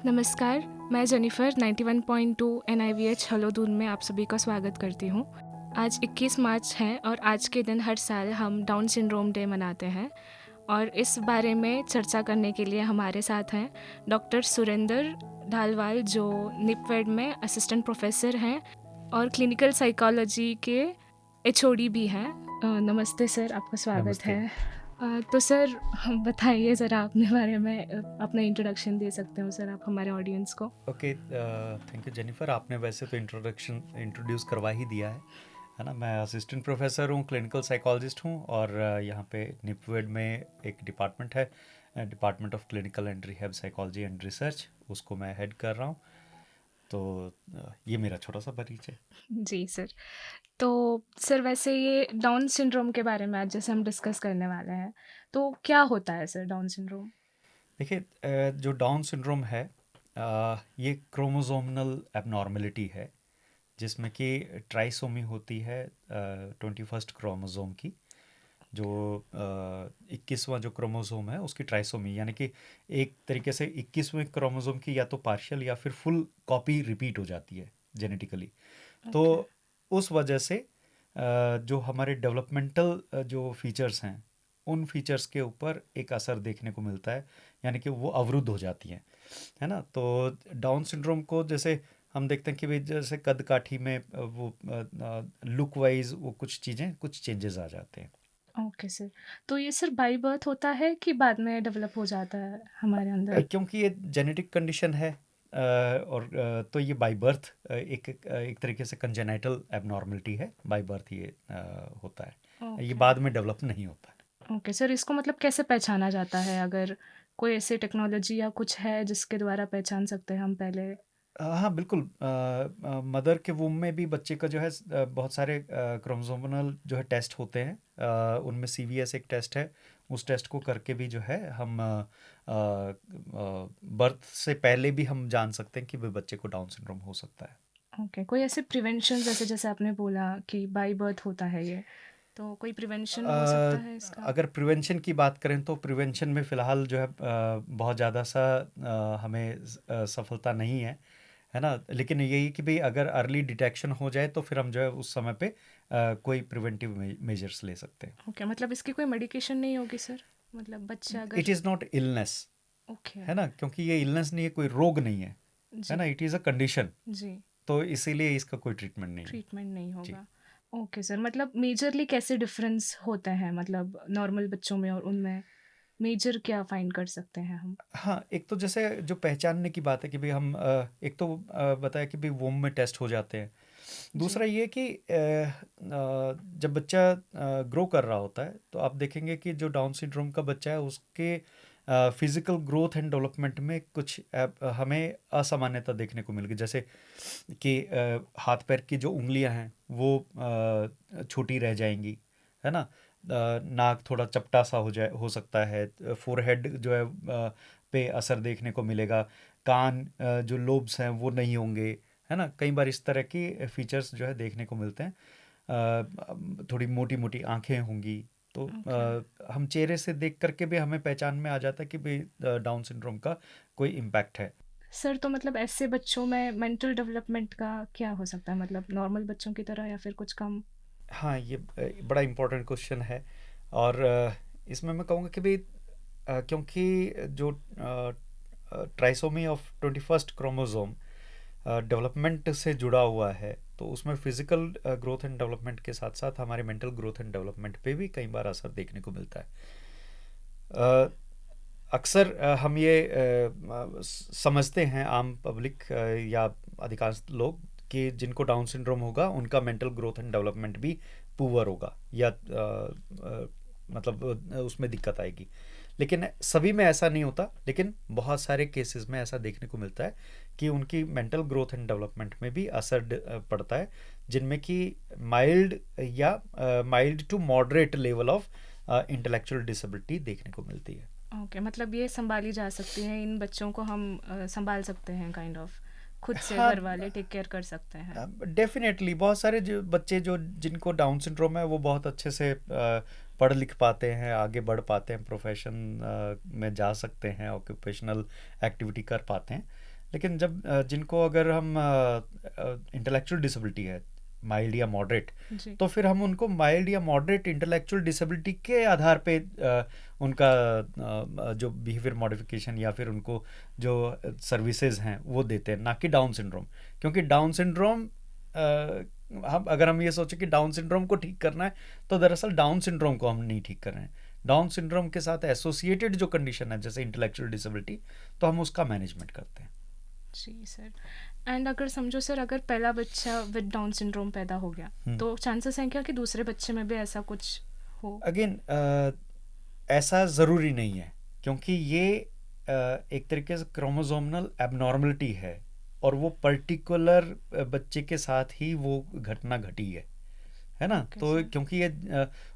नमस्कार, मैं Jennifer 91.2 NIVH हलोदून में आप सभी का स्वागत करती हूँ। आज 21 मार्च है और आज के दिन हर साल हम डाउन सिंड्रोम डे मनाते हैं और इस बारे में चर्चा करने के लिए हमारे साथ हैं डॉक्टर सुरेंद्र ढालवाल, जो निपवेड में असिस्टेंट प्रोफेसर हैं और क्लिनिकल साइकोलॉजी के HOD भी हैं। नमस्ते सर, आपका स्वागत नमस्ते। है। तो सर बताइए ज़रा अपने बारे में, अपना इंट्रोडक्शन दे सकते हो सर आप हमारे ऑडियंस को? Okay, thank you Jennifer. आपने वैसे तो इंट्रोड्यूस करवा ही दिया है ना। मैं असिस्टेंट प्रोफेसर हूँ, क्लिनिकल साइकोलॉजिस्ट हूँ और यहाँ पे निपवेड में एक डिपार्टमेंट है, department of clinical and rehab psychology and research, उसको मैं हेड कर रहा हूँ। तो ये मेरा छोटा सा परिचय। जी सर। तो सर वैसे ये डाउन सिंड्रोम के बारे में आज जैसे हम डिस्कस करने वाले हैं, तो क्या होता है सर डाउन सिंड्रोम? देखिए, जो डाउन सिंड्रोम है, ये क्रोमोसोमल एबनॉर्मेलिटी है जिसमें कि ट्राइसोमी होती है 21st क्रोमोसोम की। जो 21वां जो क्रोमोसोम है उसकी ट्राइसोमी, यानी कि एक तरीके से 21वें क्रोमोसोम की या तो पार्शियल या फिर फुल कॉपी रिपीट हो जाती है जेनेटिकली। तो ओके। उस वजह से जो हमारे डेवलपमेंटल जो फीचर्स हैं, उन फीचर्स के ऊपर एक असर देखने को मिलता है, यानी कि वो अवरुद्ध हो जाती हैं, है ना। तो डाउन सिंड्रोम को जैसे हम देखते हैं कि भाई जैसे कद काठी में वो लुक वाइज वो कुछ चीज़ें, कुछ चेंजेस आ जाते हैं। Okay sir. तो ये सर बाय बर्थ होता है कि बाद में डेवलप हो जाता है हमारे अंदर? क्योंकि ये जेनेटिक कंडीशन है, और तो ये बाय बर्थ एक तरीके से कंजेनाइटल एबनॉर्मलिटी है, बाय बर्थ ये होता है, ये ओके। बाद में डेवलप नहीं होता है। ओके सर, इसको मतलब कैसे पहचाना जाता है? अगर कोई ऐसी टेक्नोलॉजी या कुछ है जिसके द्वारा पहचान सकते हैं हम पहले? हाँ बिल्कुल, मदर के वूम में भी बच्चे का जो है बहुत सारे क्रोमोसोमल जो है टेस्ट होते हैं, उनमें CVS एक टेस्ट है, उस टेस्ट को करके भी जो है हम बर्थ से पहले भी हम जान सकते हैं कि वे बच्चे को डाउन सिंड्रोम हो सकता है। ओके, कोई ऐसे प्रिवेंशन जैसे आपने बोला कि बाय बर्थ होता है ये, तो कोई प्रिवेंशन हो सकता है इसका? अगर प्रिवेंशन की बात करें तो प्रिवेंशन में फ़िलहाल जो है बहुत ज़्यादा सा हमें सफलता नहीं है ना। लेकिन यही कि भाई अगर अर्ली डिटेक्शन हो जाए तो फिर हम जो है उस समय पे कोई प्रिवेंटिव मेजर्स ले सकते हैं। ओके, मतलब इसकी कोई मेडिकेशन नहीं होगी सर? मतलब बच्चा इट अगर... इज़ नॉट इलनेस, ओके। है ना, क्योंकि ये इलनेस नहीं है, कोई रोग नहीं है जी। ना, इट इज़ अ कंडीशन। जी। तो इसीलिए इसका कोई ट्रीटमेंट नहीं है। ट्रीटमेंट नहीं जी। होगा। ओके सर, मतलब मेजरली कैसे डिफरेंस होते हैं, मतलब नॉर्मल बच्चों में और उनमें मेजर क्या फाइंड कर सकते हैं हम? हाँ, एक तो जैसे जो पहचानने की बात है कि भाई हम एक तो बताया कि भाई वोम में टेस्ट हो जाते हैं। जी। दूसरा ये कि जब बच्चा ग्रो कर रहा होता है तो आप देखेंगे कि जो डाउन सिंड्रोम का बच्चा है उसके फिजिकल ग्रोथ एंड डेवलपमेंट में कुछ हमें असामान्यता देखने को मिल गई, जैसे कि हाथ पैर की जो उंगलियां हैं वो छोटी रह जाएंगी, है ना। नाक थोड़ा चपटा सा हो सकता है, फोरहेड जो है पे असर देखने को मिलेगा, कान जो लोब्स हैं वो नहीं होंगे, है ना। कई बार इस तरह की फीचर्स जो है देखने को मिलते हैं। थोड़ी मोटी मोटी आंखें होंगी। तो ओके हम चेहरे से देख करके भी हमें पहचान में आ जाता है कि भाई डाउन सिंड्रोम का कोई इम्पैक्ट है। सर, तो मतलब ऐसे बच्चों में मेंटल डेवलपमेंट का क्या हो सकता है, मतलब नॉर्मल बच्चों की तरह या फिर कुछ कम? हाँ, ये बड़ा इम्पोर्टेंट क्वेश्चन है। और इसमें मैं कहूँगा कि भाई क्योंकि जो trisomy of 21st chromosome development से जुड़ा हुआ है, तो उसमें फिजिकल ग्रोथ एंड डेवलपमेंट के साथ साथ हमारे मेंटल ग्रोथ एंड डेवलपमेंट पे भी कई बार असर देखने को मिलता है। अ, अक्सर हम ये समझते हैं, आम पब्लिक या अधिकांश लोग, कि जिनको डाउन सिंड्रोम होगा उनका मेंटल ग्रोथ एंड डेवलपमेंट भी पुअर होगा या मतलब उसमें दिक्कत आएगी। लेकिन सभी में ऐसा नहीं होता, लेकिन बहुत सारे केसेस में ऐसा देखने को मिलता है कि उनकी मेंटल ग्रोथ एंड डेवलपमेंट में भी असर पड़ता है, जिनमें कि माइल्ड या mild to moderate level of intellectual disability देखने को मिलती है। ओके, मतलब ये संभाली जा सकती हैं, इन बच्चों को हम संभाल सकते हैं, काइंड ऑफ खुद से हाँ, घर वाले टेक केयर कर सकते हैं? डेफिनेटली बहुत सारे जो बच्चे जो जिनको डाउन सिंड्रोम है वो बहुत अच्छे से पढ़ लिख पाते हैं, आगे बढ़ पाते हैं, प्रोफेशन में जा सकते हैं, ऑक्यूपेशनल एक्टिविटी कर पाते हैं। लेकिन जब जिनको अगर हम इंटेलेक्चुअल डिसेबिलिटी है माइल्ड या मॉडरेट, जी। तो फिर हम उनको माइल्ड या मॉडरेट इंटेलेक्चुअल डिसेबिलिटी के आधार पे उनका जो बिहेवियर मॉडिफिकेशन या फिर उनको जो सर्विसेज हैं वो देते हैं, ना कि डाउन सिंड्रोम। क्योंकि डाउन सिंड्रोम हम ये सोचें कि डाउन सिंड्रोम को ठीक करना है, तो दरअसल डाउन सिंड्रोम को हम नहीं ठीक कर रहे हैं। डाउन सिंड्रोम के साथ एसोसिएटेड जो कंडीशन है जैसे इंटेलेक्चुअल डिसेबिलिटी, तो हम उसका मैनेजमेंट करते हैं। जी सर। एंड अगर समझो सर, अगर पहला बच्चा विद डाउन सिंड्रोम पैदा हो गया, तो चांसेस हैं क्या कि दूसरे बच्चे में भी ऐसा कुछ हो? अगेन ऐसा ज़रूरी नहीं है, क्योंकि ये एक तरीके से क्रोमोसोमल एबनॉर्मलिटी है और वो पर्टिकुलर बच्चे के साथ ही वो घटना घटी है ना। Okay, तो sir. क्योंकि ये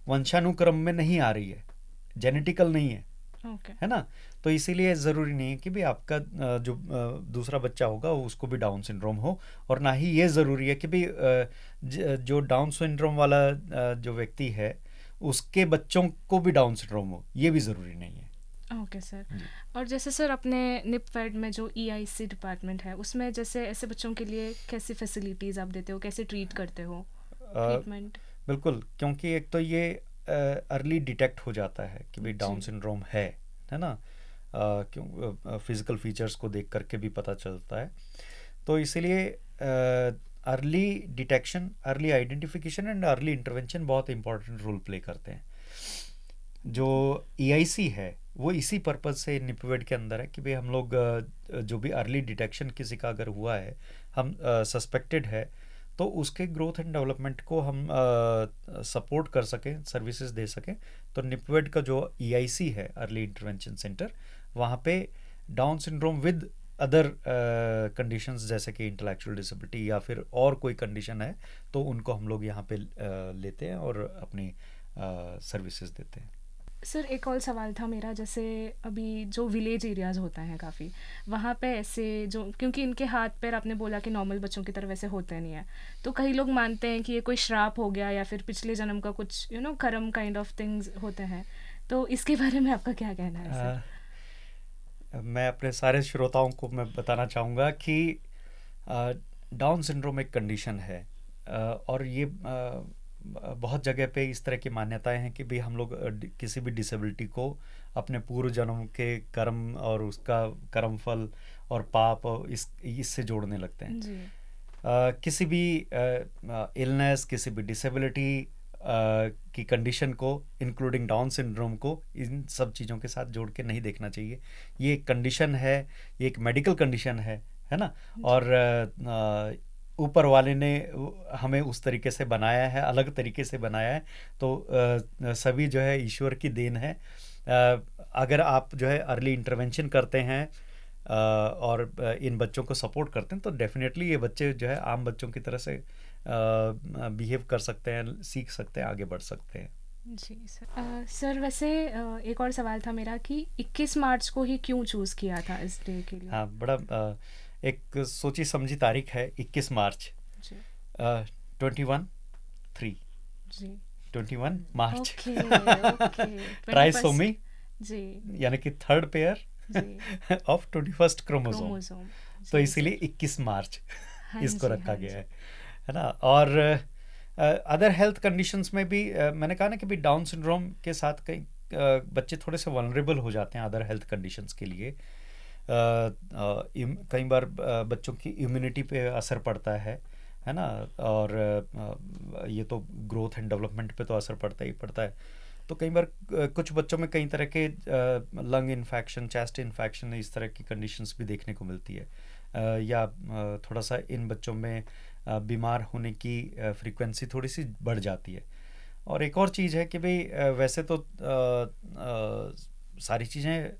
वंशानुक्रम में नहीं आ रही है, जेनेटिकल नहीं है, ओके। है ना। तो इसीलिए ज़रूरी नहीं है कि भी आपका जो दूसरा बच्चा होगा उसको भी डाउन सिंड्रोम हो, और ना ही ये ज़रूरी है कि भी जो डाउन सिंड्रोम वाला जो व्यक्ति है उसके बच्चों को भी डाउन सिंड्रोम हो, ये भी ज़रूरी नहीं है। Okay sir. जी। और जैसे सर अपने निपवेड में जो EIC डिपार्टमेंट है, उसमें जैसे ऐसे बच्चों के लिए कैसी फैसिलिटीज़ आप देते हो, कैसे ट्रीट करते हो, ट्रीटमेंट? बिल्कुल, क्योंकि एक तो ये अर्ली डिटेक्ट हो जाता है कि भाई डाउन जी। सिंड्रोम है ना। क्यों फिजिकल फीचर्स को देख करके भी पता चलता है, तो इसीलिए early detection, early identification and early intervention बहुत इंपॉर्टेंट रोल प्ले करते हैं। जो EIC है वो इसी पर्पज़ से निपवेड के अंदर है कि भाई हम लोग जो भी अर्ली डिटेक्शन किसी का अगर हुआ है, हम सस्पेक्टेड है, तो उसके ग्रोथ एंड डेवलपमेंट को हम सपोर्ट कर सकें, सर्विसेज दे सकें। तो निपवेड का जो EIC है, अर्ली इंटरवेंशन सेंटर, वहाँ पे down syndrome with other conditions जैसे कि इंटेलेक्चुअल डिसेबिलिटी या फिर और कोई कंडीशन है, तो उनको हम लोग यहाँ पे लेते हैं और अपनी सर्विसेज देते हैं। सर एक और सवाल था मेरा, जैसे अभी जो विलेज एरियाज़ होता है काफ़ी, वहाँ पे ऐसे जो, क्योंकि इनके हाथ पैर आपने बोला कि नॉर्मल बच्चों की तरह वैसे होते नहीं है, तो कई लोग मानते हैं कि ये कोई श्राप हो गया या फिर पिछले जन्म का कुछ कर्म काइंड ऑफ थिंग्स होते हैं, तो इसके बारे में आपका क्या कहना है सर? मैं अपने सारे श्रोताओं को मैं बताना चाहूँगा कि डाउन सिंड्रोम एक कंडीशन है, और ये बहुत जगह पे इस तरह की मान्यताएं हैं कि भाई हम लोग किसी भी डिसेबिलिटी को अपने पूर्व जन्म के कर्म और उसका कर्म फल और पाप और इससे जोड़ने लगते हैं। जी। किसी भी इलनेस, किसी भी डिसेबिलिटी की कंडीशन को, इंक्लूडिंग डाउन सिंड्रोम को, इन सब चीज़ों के साथ जोड़ के नहीं देखना चाहिए। ये एक कंडीशन है, ये एक मेडिकल कंडीशन है ना। और ऊपर वाले ने हमें उस तरीके से बनाया है, अलग तरीके से बनाया है, तो सभी जो है ईश्वर की देन है। अगर आप जो है अर्ली इंटरवेंशन करते हैं और इन बच्चों को सपोर्ट करते हैं, तो डेफिनेटली ये बच्चे जो है आम बच्चों की तरह से बिहेव कर सकते हैं, सीख सकते हैं, आगे बढ़ सकते हैं। जी सर। सर वैसे एक और सवाल था मेरा कि 21 मार्च को ही क्यों चूज़ किया था इस डे के लिए? हाँ, बड़ा एक सोची समझी तारीख है 21 मार्च, जी। 21 जी। 21 मार्च। Okay okay. 21 ट्राइसोमी, जी। यानी कि थर्ड पेयर जी। Of 21st chromosome, chromosome. तो जी इसीलिए सर। 21 मार्च हाँ इसको जी, रखा हाँ गया जी। है ना। और अदर हेल्थ कंडीशंस में भी मैंने कहा ना कि भी डाउन सिंड्रोम के साथ कई बच्चे थोड़े से वल्नरेबल हो जाते हैं अदर हेल्थ कंडीशंस के लिए। कई बार बच्चों की इम्यूनिटी पे असर पड़ता है ना। और ये तो ग्रोथ एंड डेवलपमेंट पे तो असर पड़ता ही पड़ता है। तो कई बार कुछ बच्चों में कई तरह के लंग इन्फेक्शन, चेस्ट इन्फेक्शन, इस तरह की कंडीशंस भी देखने को मिलती है। या थोड़ा सा इन बच्चों में बीमार होने की फ्रीक्वेंसी थोड़ी सी बढ़ जाती है। और एक और चीज़ है कि भाई वैसे तो सारी चीज़ें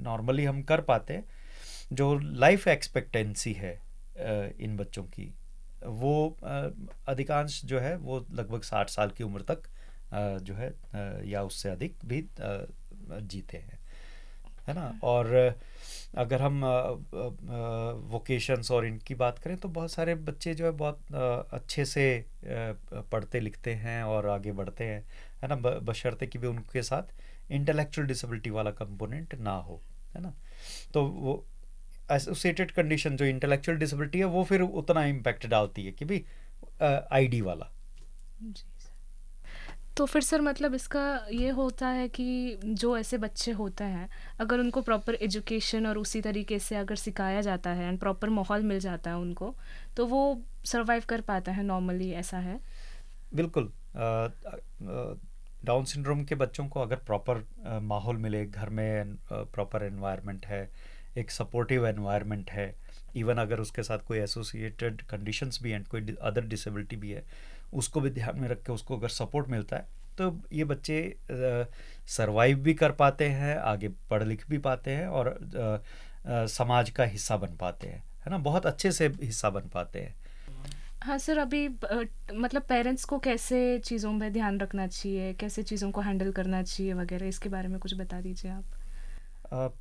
नॉर्मली हम कर पाते हैं। जो लाइफ एक्सपेक्टेंसी है इन बच्चों की, वो अधिकांश जो है वो लगभग 60 साल की उम्र तक जो है या उससे अधिक भी जीते हैं। है ना। और अगर हम वोकेशंस और इनकी बात करें तो बहुत सारे बच्चे जो है बहुत अच्छे से पढ़ते लिखते हैं और आगे बढ़ते हैं, है ना, बशर्ते कि भी उनके साथ इंटेलेक्चुअल डिसेबिलिटी वाला कंपोनेंट ना हो, है ना। तो वो एसोसिएटेड कंडीशन जो इंटेलेक्चुअल डिसेबिलिटी है वो फिर उतना इम्पैक्ट डालती है कि भी आईडी वाला। जी सर। तो फिर सर मतलब इसका ये होता है कि जो ऐसे बच्चे होते हैं, अगर उनको प्रॉपर एजुकेशन और उसी तरीके से अगर सिखाया जाता है एंड प्रॉपर माहौल मिल जाता है उनको, तो वो सर्वाइव कर पाता है नॉर्मली, ऐसा है? बिल्कुल। डाउन सिंड्रोम के बच्चों को अगर प्रॉपर माहौल मिले, घर में प्रॉपर एनवायरनमेंट है, एक सपोर्टिव एनवायरनमेंट है, इवन अगर उसके साथ कोई एसोसिएटेड कंडीशंस भी हैं, कोई अदर डिसेबिलिटी भी है, उसको भी ध्यान में रख के उसको अगर सपोर्ट मिलता है तो ये बच्चे सरवाइव भी कर पाते हैं, आगे पढ़ लिख भी पाते हैं और समाज का हिस्सा बन पाते हैं, है ना, बहुत अच्छे से हिस्सा बन पाते हैं। हाँ सर, अभी मतलब पेरेंट्स को कैसे चीज़ों में ध्यान रखना चाहिए, कैसे चीज़ों को हैंडल करना चाहिए वगैरह, इसके बारे में कुछ बता दीजिए आप।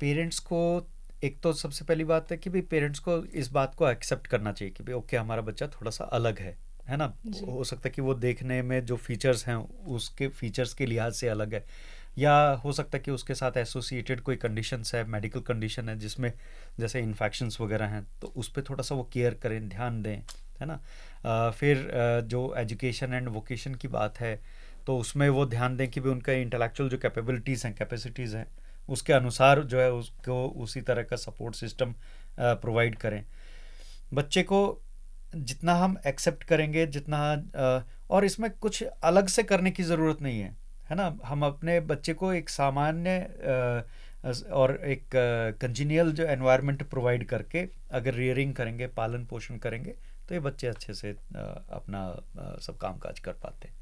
पेरेंट्स को एक तो सबसे पहली बात है कि भाई पेरेंट्स को इस बात को एक्सेप्ट करना चाहिए कि भाई ओके हमारा बच्चा थोड़ा सा अलग है ना। जी। हो सकता है कि वो देखने में जो फीचर्स हैं उसके फीचर्स के लिहाज से अलग है, या हो सकता है कि उसके साथ एसोसिएटेड कोई कंडीशंस है, मेडिकल कंडीशन है जिसमें जैसे इन्फेक्शंस वगैरह हैं, तो उस पर थोड़ा सा वो केयर करें, ध्यान दें, है ना। फिर जो एजुकेशन एंड वोकेशन की बात है तो उसमें वो ध्यान दें कि भी उनका इंटेलेक्चुअल जो कैपेबिलिटीज़ हैं, कैपेसिटीज़ हैं, उसके अनुसार जो है उसको उसी तरह का सपोर्ट सिस्टम प्रोवाइड करें। बच्चे को जितना हम एक्सेप्ट करेंगे, जितना और इसमें कुछ अलग से करने की ज़रूरत नहीं है ना। हम अपने बच्चे को एक सामान्य और एक कंजीनियल जो एनवायरनमेंट प्रोवाइड करके अगर रियरिंग करेंगे, पालन पोषण करेंगे, तो ये बच्चे अच्छे से अपना सब काम काज कर पाते हैं।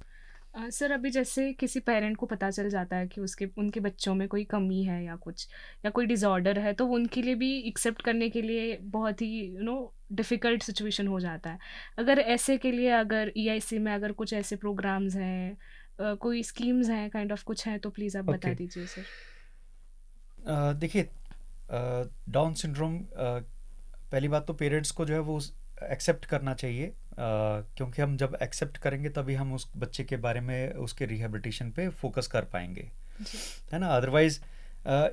सर अभी जैसे किसी पेरेंट को पता चल जाता है कि उनके बच्चों में कोई कमी है या कुछ, या कोई डिसऑर्डर है, तो वो उनके लिए भी एक्सेप्ट करने के लिए बहुत ही डिफ़िकल्ट सिचुएशन हो जाता है। अगर ऐसे के लिए अगर ईआईसी में अगर कुछ ऐसे प्रोग्राम्स हैं, कोई स्कीम्स हैं, काइंड ऑफ कुछ हैं, तो प्लीज़ आप बता ओके। दीजिए सर। देखिए, डाउन सिंड्रोम पहली बात तो पेरेंट्स को जो है वो एक्सेप्ट करना चाहिए, क्योंकि हम जब एक्सेप्ट करेंगे तभी हम उस बच्चे के बारे में उसके रिहेबिलिटेशन पे फोकस कर पाएंगे, जी। है ना। अदरवाइज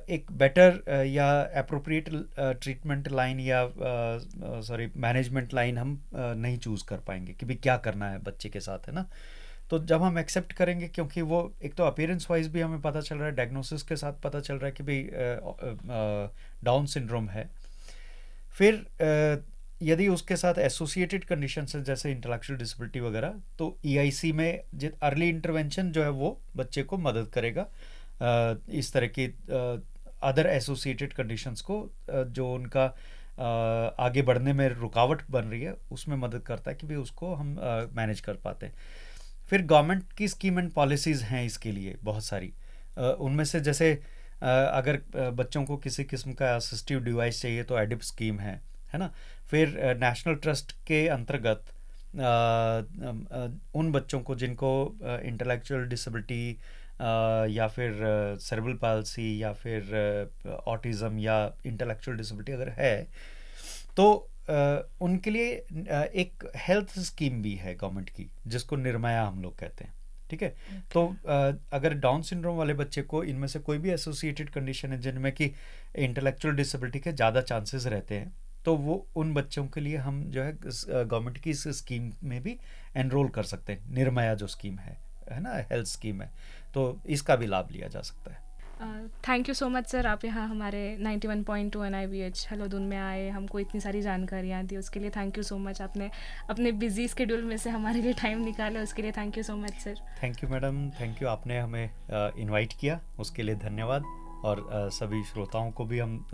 एक बेटर या अप्रोप्रिएट ट्रीटमेंट लाइन या सॉरी मैनेजमेंट लाइन हम नहीं चूज़ कर पाएंगे कि भाई क्या करना है बच्चे के साथ, है ना। तो जब हम एक्सेप्ट करेंगे, क्योंकि वो एक तो अपीयरेंस वाइज भी हमें पता चल रहा है, डायग्नोसिस के साथ पता चल रहा है कि भाई डाउन सिंड्रोम है, फिर यदि उसके साथ एसोसिएटेड कंडीशंस हैं जैसे इंटेलेक्चुअल डिसेबिलिटी वगैरह, तो ईआईसी में अर्ली इंटरवेंशन जो है वो बच्चे को मदद करेगा इस तरह की अदर एसोसिएटेड कंडीशंस को जो उनका आगे बढ़ने में रुकावट बन रही है उसमें मदद करता है कि भाई उसको हम मैनेज कर पाते हैं। फिर गवर्नमेंट की स्कीम एंड पॉलिसीज़ हैं इसके लिए बहुत सारी, उनमें से जैसे अगर बच्चों को किसी किस्म का असिस्टिव डिवाइस चाहिए तो एडिप स्कीम है ना। फिर नेशनल ट्रस्ट के अंतर्गत उन बच्चों को जिनको इंटेलेक्चुअल डिसेबिलिटी या फिर सेरेब्रल पाल्सी या फिर ऑटिज़म या इंटेलेक्चुअल डिसेबिलिटी अगर है तो उनके लिए एक हेल्थ स्कीम भी है गवर्नमेंट की जिसको निर्मया हम लोग कहते हैं, ठीक है। तो अगर डाउन सिंड्रोम वाले बच्चे को इनमें से कोई भी एसोसिएटेड कंडीशन है जिनमें कि इंटेलेक्चुअल डिसेबिलिटी के ज़्यादा चांसेस रहते हैं, तो वो उन बच्चों के लिए हम जो है गवर्नमेंट की इस स्कीम में भी एनरोल कर सकते हैं। निर्मया जो स्कीम है ना, हेल्थ स्कीम है, तो इसका भी लाभ लिया जा सकता है। Thank you so much sir, आप यहाँ हमारे 91.2 NIVH हेलोदून में आए, हमको इतनी सारी जानकारियाँ दी, उसके लिए थैंक यू सो मच। आपने अपने बिजी स्केड्यूल में से हमारे लिए टाइम निकाला, उसके लिए thank you so much sir. Thank you madam, thank you, आपने हमें इनवाइट किया उसके लिए धन्यवाद। और सभी श्रोताओं को भी हम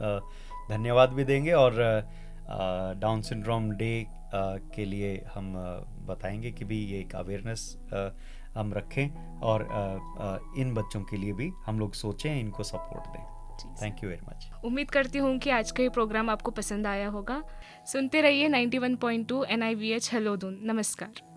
धन्यवाद भी देंगे और डाउन सिंड्रोम डे के लिए हम बताएंगे कि भी ये एक अवेयरनेस हम रखें और इन बच्चों के लिए भी हम लोग सोचें, इनको सपोर्ट दें। Thank you very much. उम्मीद करती हूँ कि आज का ये प्रोग्राम आपको पसंद आया होगा। सुनते रहिए 91.2 NIVH हेलोदून। नमस्कार।